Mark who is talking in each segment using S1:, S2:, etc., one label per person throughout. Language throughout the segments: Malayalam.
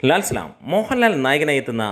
S1: ലാൽ സലാം മോഹൻലാൽ നായകനായി എത്തുന്ന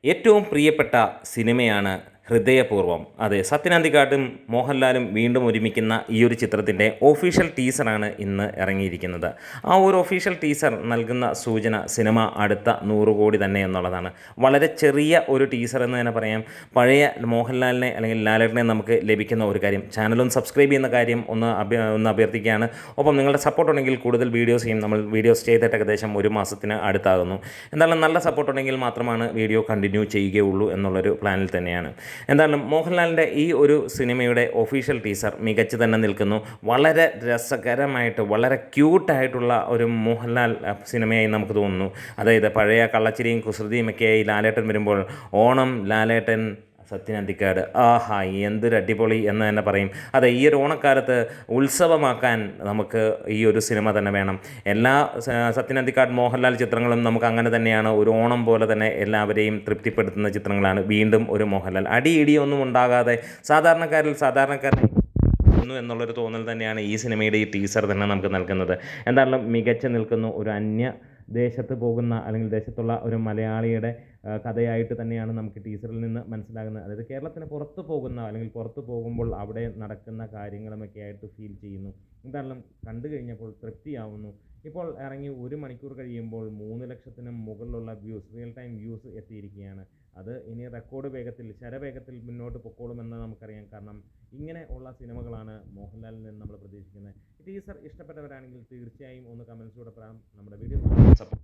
S1: ഏറ്റവും പ്രിയപ്പെട്ട സിനിമയാണ് ഹൃദയപൂർവ്വം. അതെ, സത്യനന്ദിക്കാട്ടും മോഹൻലാലും വീണ്ടും ഒരുമിക്കുന്ന ഈ ഒരു ചിത്രത്തിൻ്റെ ഒഫീഷ്യൽ ടീസറാണ് ഇന്ന് ഇറങ്ങിയിരിക്കുന്നത്. ആ ഒരു ഒഫീഷ്യൽ ടീസർ നൽകുന്ന സൂചന സിനിമ അടുത്ത 100 കോടി തന്നെ എന്നുള്ളതാണ്. വളരെ ചെറിയ ഒരു ടീസർ എന്ന് തന്നെ പറയാം. പഴയ മോഹൻലാലിനെ അല്ലെങ്കിൽ ലാലേട്ടനെ നമുക്ക് ലഭിക്കുന്ന ഒരു കാര്യം. ചാനലൊന്ന് സബ്സ്ക്രൈബ് ചെയ്യുന്ന കാര്യം ഒന്ന് അഭ്യർത്ഥിക്കുകയാണ്. ഒപ്പം നിങ്ങളുടെ സപ്പോർട്ട് ഉണ്ടെങ്കിൽ കൂടുതൽ വീഡിയോസ് ചെയ്യും. നമ്മൾ വീഡിയോസ് ചെയ്തിട്ട് ഏകദേശം 1 മാസത്തിന് അടുത്താകുന്നു. എന്തായാലും നല്ല സപ്പോർട്ട് ഉണ്ടെങ്കിൽ മാത്രമാണ് വീഡിയോ കണ്ടിന്യൂ ചെയ്യുകയുള്ളൂ എന്നുള്ളൊരു പ്ലാനിൽ തന്നെയാണ്. എന്തായാലും മോഹൻലാലിൻ്റെ ഈ ഒരു സിനിമയുടെ ഒഫീഷ്യൽ ടീസർ മികച്ചു തന്നെ നിൽക്കുന്നു. വളരെ രസകരമായിട്ട് വളരെ ക്യൂട്ടായിട്ടുള്ള ഒരു മോഹൻലാൽ സിനിമയായി നമുക്ക് തോന്നുന്നു. അതായത് പഴയ കള്ളച്ചിരിയും കുസൃതിയും ഒക്കെയായി ലാലേട്ടൻ വരുമ്പോൾ ഓണം ലാലേട്ടൻ സത്യനന്ദിക്കാട്, ആഹാ എന്തൊരു അടിപൊളി എന്ന് തന്നെ പറയും. അതെ, ഈ ഒരു ഓണക്കാലത്ത് ഉത്സവമാക്കാൻ നമുക്ക് ഈ ഒരു സിനിമ തന്നെ വേണം. എല്ലാ സത്യനന്ദിക്കാട് മോഹൻലാൽ ചിത്രങ്ങളും നമുക്ക് അങ്ങനെ തന്നെയാണ്. ഒരു ഓണം പോലെ തന്നെ എല്ലാവരെയും തൃപ്തിപ്പെടുത്തുന്ന ചിത്രങ്ങളാണ്. വീണ്ടും ഒരു മോഹൻലാൽ ഇടിയൊന്നും ഉണ്ടാകാതെ സാധാരണക്കാരിൽ സാധാരണക്കാരൻ എന്നുള്ളൊരു തോന്നൽ തന്നെയാണ് ഈ സിനിമയുടെ ഈ ടീസർ തന്നെ നമുക്ക് നൽകുന്നത്. എന്തായാലും മികച്ചു നിൽക്കുന്നു. ഒരു അന്യ ദേശത്ത് പോകുന്ന അല്ലെങ്കിൽ ദേശത്തുള്ള ഒരു മലയാളിയുടെ കഥയായിട്ട് തന്നെയാണ് നമുക്ക് ടീസറിൽ നിന്ന് മനസ്സിലാകുന്നത്. അതായത് കേരളത്തിന് പുറത്ത് പോകുന്ന അല്ലെങ്കിൽ പുറത്ത് പോകുമ്പോൾ അവിടെ നടക്കുന്ന കാര്യങ്ങളുമൊക്കെ ആയിട്ട് ഫീൽ ചെയ്യുന്നു. എന്തായാലും കണ്ടു കഴിഞ്ഞപ്പോൾ തൃപ്തിയാവുന്നു. ഇപ്പോൾ ഇറങ്ങി 1 മണിക്കൂർ കഴിയുമ്പോൾ 3 ലക്ഷത്തിനും മുകളിലുള്ള വ്യൂസ്, റിയൽ ടൈം വ്യൂസ് എത്തിയിരിക്കുകയാണ്. അത് ഇനി റെക്കോർഡ് വേഗത്തിൽ ശരവേഗത്തിൽ മുന്നോട്ട് പൊക്കോളുമെന്ന് നമുക്കറിയാം. കാരണം ഇങ്ങനെ ഉള്ള സിനിമകളാണ് മോഹൻലാലിൽ നിന്ന് നമ്മൾ പ്രതീക്ഷിക്കുന്നത്. ടീസർ ഇഷ്ടപ്പെട്ടവരാണെങ്കിൽ തീർച്ചയായും ഒന്ന് കമൻസിലൂടെ പറയാം. നമ്മുടെ വീഡിയോ സപ്പോർട്ട്